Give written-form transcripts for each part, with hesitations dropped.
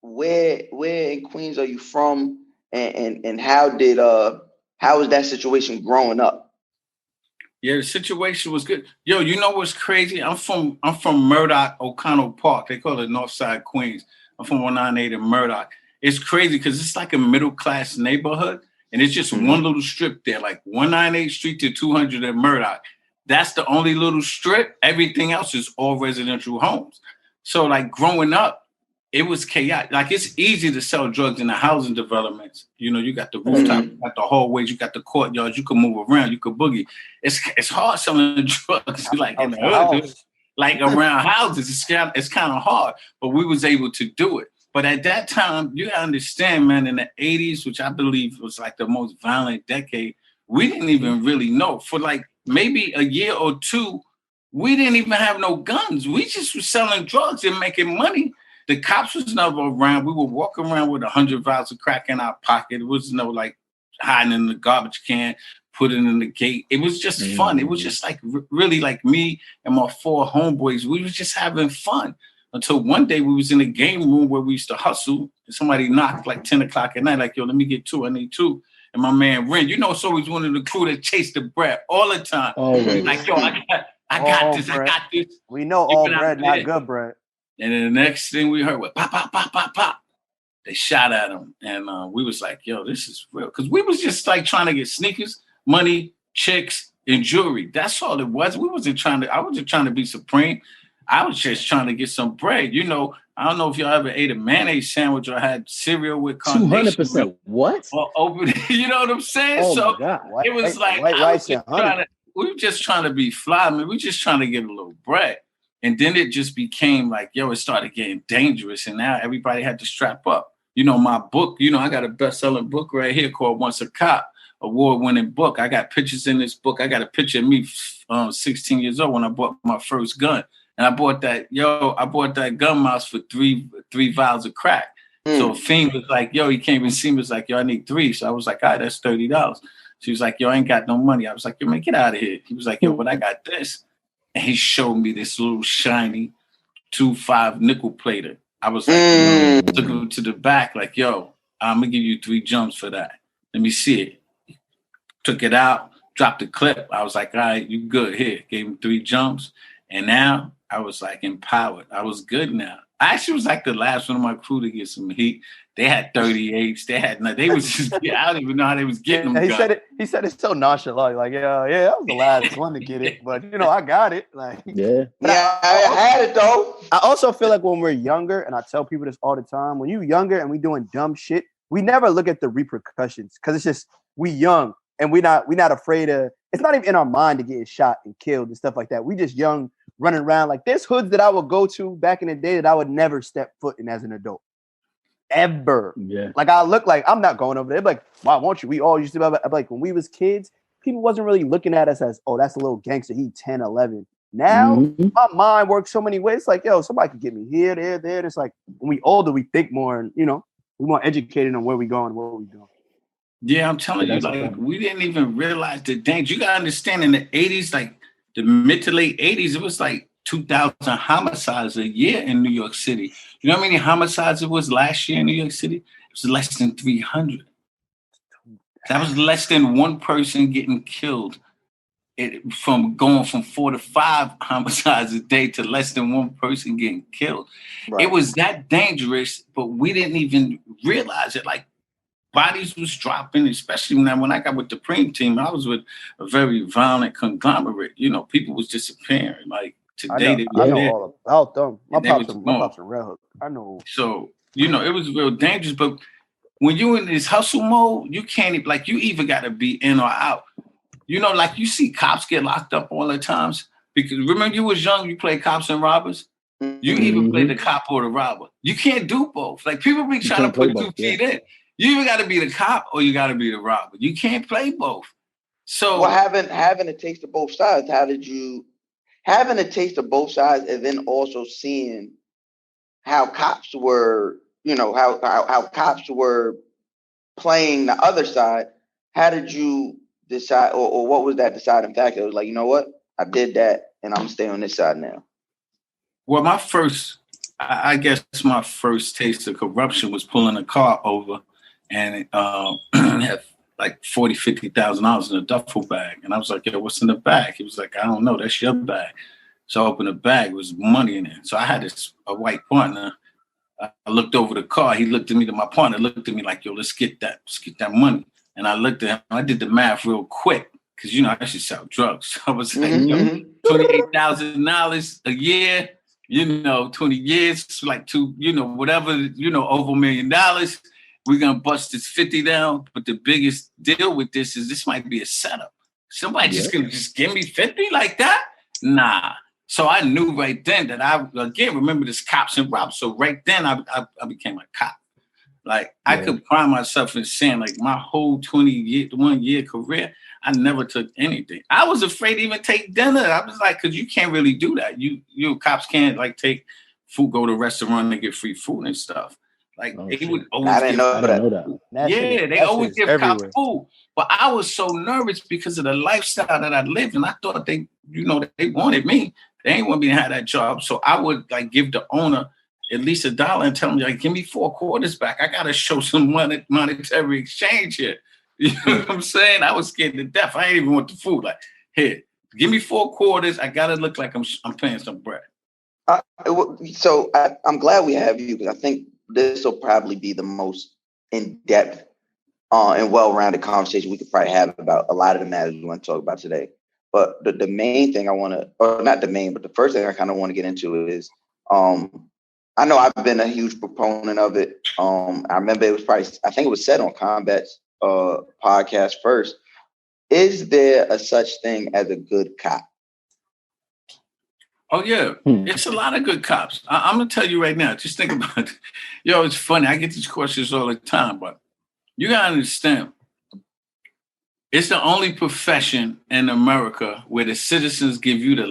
where in Queens are you from, and how was that situation growing up? Yeah, the situation was good. Yo, you know what's crazy? I'm from Murdoch, O'Connell Park. They call it Northside Queens. I'm from 198 in Murdoch. It's crazy because it's like a middle class neighborhood, and it's just one little strip there, like 198 Street to 200 in Murdoch. That's the only little strip. Everything else is all residential homes. So like growing up, it was chaotic. Like it's easy to sell drugs in the housing developments. You know, you got the rooftop, you got the hallways, you got the courtyards, you can move around, you could boogie. It's hard selling drugs like in the hood, like around houses. It's kind of hard, but we was able to do it. But at that time, you gotta understand, man, in the 80s, which I believe was like the most violent decade, we didn't even really know. For like maybe a year or two, we didn't even have no guns. We just was selling drugs and making money. The cops was never around. We would walk around with 100 vials of crack in our pocket. It was no like hiding in the garbage can, putting in the gate. It was just fun. It was just like really like me and my four homeboys. We was just having fun until one day we was in a game room where we used to hustle. And somebody knocked like 10 o'clock at night, like, yo, let me get two. I need two. And my man Ren, you know, it's always one of the crew that chased the bread all the time. Like, yo, I got this. Bread. I got this. We know all bread, not good bread. And then the next thing we heard was pop, pop, pop, pop, pop. They shot at him. And we was like, yo, this is real. Because we was just like trying to get sneakers, money, chicks, and jewelry. That's all it was. I wasn't trying to be supreme. I was just trying to get some bread. You know, I don't know if y'all ever ate a mayonnaise sandwich or had cereal with carnation. 200%. What? Or open, you know what I'm saying? Oh so my God. it was like we were just trying to be fly. Man, we were just trying to get a little bread. And then it just became like, yo, it started getting dangerous. And now everybody had to strap up. You know, my book, you know, I got a best-selling book right here called Once a Cop, award-winning book. I got pictures in this book. I got a picture of me 16 years old when I bought my first gun. And I bought that gun mouse for three vials of crack. So Fiend was like, yo, he came and see me. Was like, yo, I need three. So I was like, all right, that's $30. She was like, yo, I ain't got no money. I was like, yo, man, get out of here. He was like, yo, but I got this. And he showed me this little shiny 2.5 nickel plater. I was like, took him to the back, like, yo, I'm gonna give you 3 jumps for that. Let me see it. Took it out, dropped the clip. I was like, all right, you good here. Gave him 3 jumps. And now I was like empowered. I was good now. I actually was like the last one of my crew to get some heat. They had 38s. They was just, I don't even know how they was getting them. He said it so nonchalant. Like, yeah, I was the last one to get it. But, you know, I got it. Like, I had it, though. I also feel like when we're younger, and I tell people this all the time, when you're younger and we doing dumb shit, we never look at the repercussions because it's just, we young and we're not afraid of, it's not even in our mind to get shot and killed and stuff like that. We just young, running around. Like, there's hoods that I would go to back in the day that I would never step foot in as an adult. Ever. Yeah. Like, I look like I'm not going over there. Like, why won't you? We all used to be like, when we was kids, people wasn't really looking at us as, oh, that's a little gangster. He 10, 11. Now, my mind works so many ways. Like, yo, somebody could get me here, there. It's like, when we older, we think more and, you know, we more educated on where we going and what we doing. Yeah, I'm telling you, like, we didn't even realize the danger. You got to understand, in the 80s, like, the mid to late 80s, it was like 2,000 homicides a year in New York City. You know how many homicides it was last year in New York City? It was less than 300. That was less than one person getting killed. From going from 4 to 5 homicides a day to less than one person getting killed. Right. It was that dangerous, but we didn't even realize it. Like, bodies was dropping, especially when I got with the Preem team. I was with a very violent conglomerate. You know, people was disappearing. Like, today, I know all about them. My pops are Red Hook. I know. So, you know, it was real dangerous. But when you in this hustle mode, you can't, like, you either got to be in or out. You know, like, you see cops get locked up all the times. Because remember, you was young, you played cops and robbers. You either play the cop or the robber. You can't do both. Like, people be trying to put 2 feet in. You either got to be the cop or you got to be the robber. You can't play both. So, well, having a taste of both sides, how did you having a taste of both sides, and then also seeing how cops were, you know, how cops were playing the other side? How did you decide, or what was that deciding factor? It was like, you know what, I did that, and I'm gonna stay on this side now. Well, my first I guess my first taste of corruption was pulling a car over, and it had like $50,000 in a duffel bag. And I was like, yo, what's in the bag? He was like, I don't know. That's your bag. So I opened the bag. It was money in it. So I had a white partner. I looked over the car. He looked at me, my partner looked at me like, yo, let's get that money. And I looked at him. I did the math real quick because, I should sell drugs. I was like, $28,000 a year, 20 years, like whatever, over $1 million. We're going to bust this 50 down. But the biggest deal with this might be a setup. Somebody just going to just give me 50 like that? Nah. So I knew right then that remember this cops and robbers. So right then I became a cop. Like I could pride myself in saying like my whole 21-year career, I never took anything. I was afraid to even take dinner. I was like, cause you can't really do that. You cops can't like take food, go to a restaurant and get free food and stuff. Like they would always I didn't know that. They always give cops food. But I was so nervous because of the lifestyle that I lived, and I thought they wanted me. They ain't want me to have that job. So I would like give the owner at least $1 and tell him, like, give me 4 quarters back. I gotta show some monetary exchange here. You know what I'm saying? I was scared to death. I ain't even want the food. Like, here, give me 4 quarters. I gotta look like I'm paying some bread. So I'm glad we have you because I think this will probably be the most in-depth and well-rounded conversation we could probably have about a lot of the matters we want to talk about today. But the main thing I want to, or not the main, but the first thing I kind of want to get into is, I know I've been a huge proponent of it. I remember I think it was said on Combat's podcast first. Is there a such thing as a good cop? Oh, yeah. It's a lot of good cops. I'm going to tell you right now, just think about it. Yo, it's funny. I get these questions all the time, but you got to understand. It's the only profession in America where the citizens give you the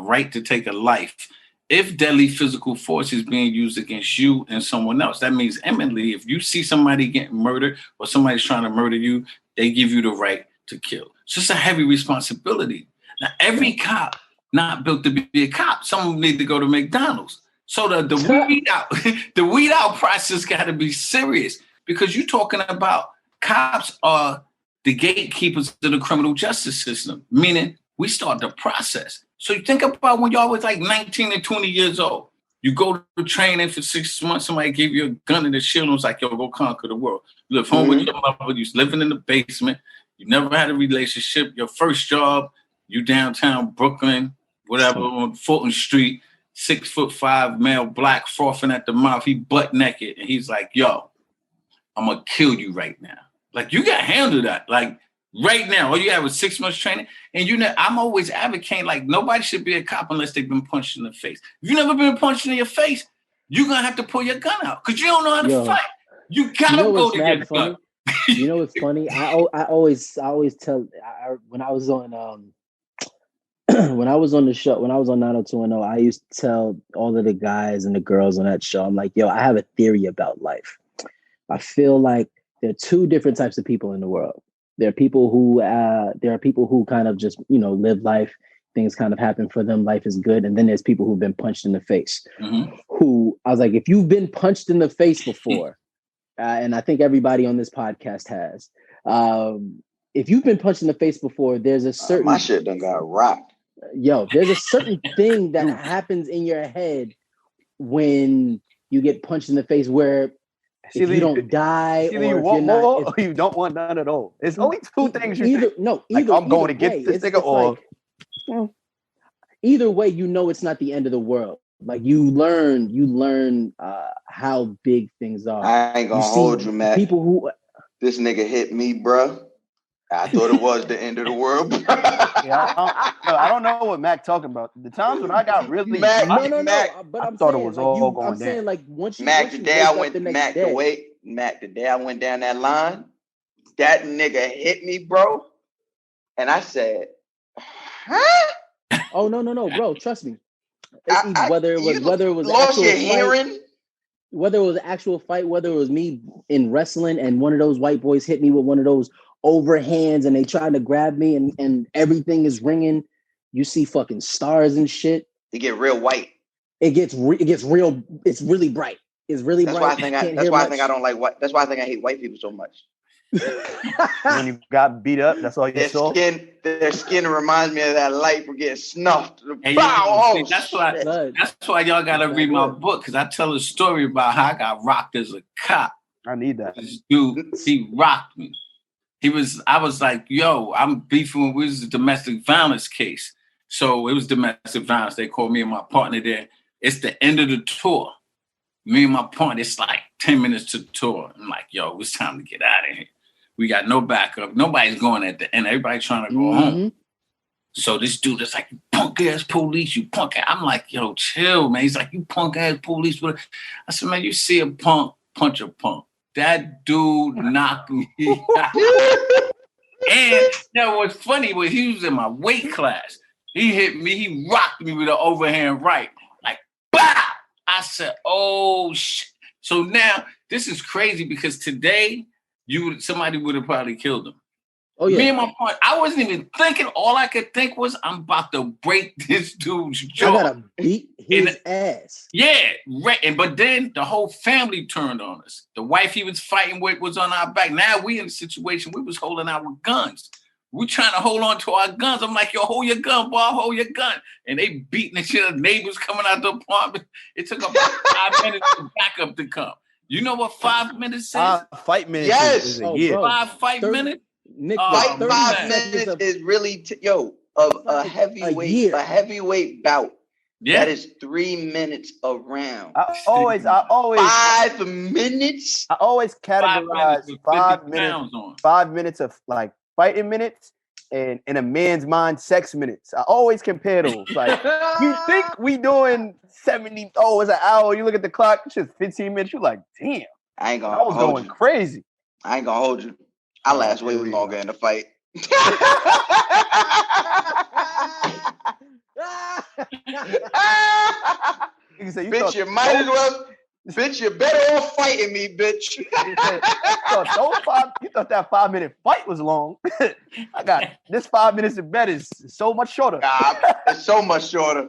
right to take a life if deadly physical force is being used against you and someone else. That means eminently, if you see somebody getting murdered or somebody's trying to murder you, they give you the right to kill. So it's a heavy responsibility. Now, every cop not built to be a cop. Some of them need to go to McDonald's. So the weed out process got to be serious because you're talking about cops are the gatekeepers of the criminal justice system, meaning we start the process. So you think about when y'all was like 19 and 20 years old. You go to training for 6 months, somebody gave you a gun and a shield and was like, yo, go conquer the world. You live home with your mother, you was living in the basement, you never had a relationship, your first job, you downtown Brooklyn, whatever, on Fulton Street, 6'5" male, black, frothing at the mouth, he butt naked, and he's like, yo, I'm gonna kill you right now. Like, you got to handle that. Like, right now, all you have is 6 months training. And I'm always advocating, like, nobody should be a cop unless they've been punched in the face. If you've never been punched in your face, you're going to have to pull your gun out because you don't know how to fight. You got to go to get gun. You know what's funny? I always tell, when I was on when I was on the show, when I was on 90210, I used to tell all of the guys and the girls on that show, I'm like, yo, I have a theory about life. I feel like there are 2 different types of people in the world. There are people who kind of just, live life. Things kind of happen for them. Life is good. And then there's people who've been punched in the face. Who I was like, if you've been punched in the face before, and I think everybody on this podcast has, if you've been punched in the face before, there's a certain my shit done got rocked. Yo, there's a certain thing that happens in your head when you get punched in the face where if you don't die, or you want more, or you don't want none at all. It's only 2 things you think. I'm going to get this nigga, or either way, it's not the end of the world. Like you learn how big things are. I ain't gonna hold you, Matt. People who this nigga hit me, bro. I thought it was the end of the world. I don't know what Mac talking about. The times when I got really Mac, but I thought it was all going down. I'm saying, like, once you Mac, the day I went down that line, that nigga hit me, bro, and I said, "Huh?" Oh no, bro, trust me. Whether it was lost your hearing. Whether it was an actual fight, whether it was me in wrestling and one of those white boys hit me with one of those overhands and they tried to grab me and everything is ringing. You see fucking stars and shit. You get real white. it gets real. It's really bright. It's really That's bright. why I think that's why I think I don't like white. That's why I think I hate white people so much. When you got beat up, that's all you saw. Their skin reminds me of that light from getting snuffed. Hey, Bow! see, that's why y'all gotta read my book, because I tell a story about how I got rocked as a cop. I need that. This dude, he rocked me. I was like, yo, I'm beefing with this domestic violence case. So it was domestic violence. They called me and my partner there. It's the end of the tour. Me and my partner, it's like 10 minutes to the tour. I'm like, yo, it's time to get out of here. We got no backup. Nobody's going at the end. Everybody trying to go home. So this dude is like, you punk ass police, you punk ass. I'm like, yo, chill, man. He's like, you punk ass police. I said, man, you see a punk, punch a punk. That dude knocked me out. And what's funny was he was in my weight class. He hit me, he rocked me with an overhand right. Like, bah! I said, oh, shit. So now, this is crazy because today, somebody would have probably killed him. Oh, yeah. Me and my partner, I wasn't even thinking. All I could think was, I'm about to break this dude's jaw. I gotta beat his ass. Yeah, right. But then the whole family turned on us. The wife he was fighting with was on our back. Now we in a situation, we was holding our guns. We trying to hold on to our guns. I'm like, yo, hold your gun, boy, hold your gun. And they beating the shit. Neighbors coming out the apartment. It took about 5 minutes for backup to come. You know what 5 minutes is? Fight minutes is a year. 5 fight minutes? Nick, 5 minutes is really a heavyweight bout. Yeah. That is 3 minutes a round. I always 5 minutes. I always categorize 5 minutes of like fighting minutes and in a man's mind, sex minutes. I always compare those. Like, you think we doing 70? Oh, it's an hour. You look at the clock, it's just 15 minutes. You're like, damn. I ain't gonna. I was going crazy. I ain't gonna hold you. I last way longer in the fight. Bitch, you might as well. Bitch, you're better off fighting me, bitch. You thought that 5 minute fight was long. I got this 5 minutes of bed is so much shorter. Nah, it's so much shorter.